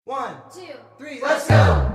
1, 2, 3, let's go!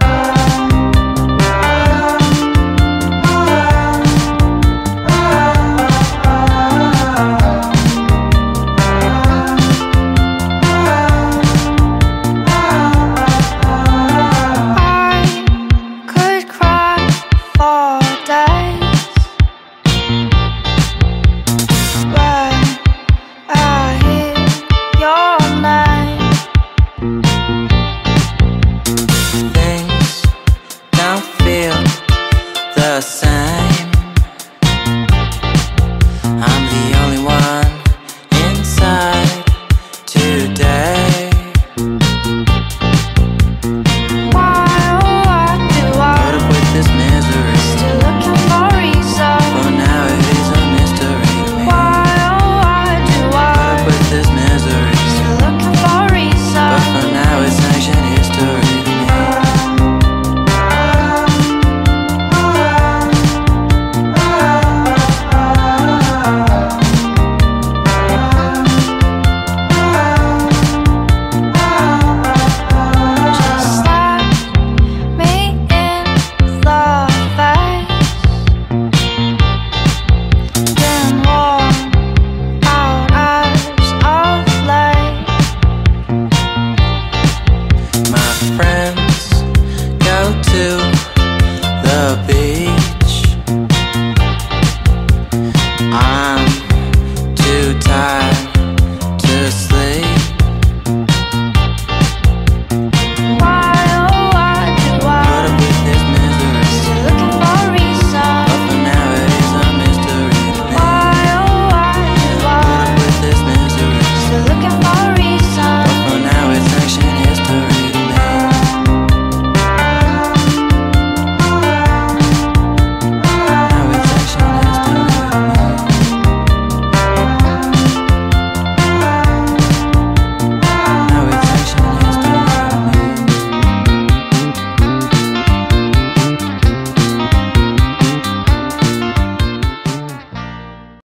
The same. I'm the only one inside today. why do I Put up with this misery. still looking for reason? For now it is a mystery to me. Why do Put I up with this misery. still looking for reason? But for now it's ancient history to me. My friend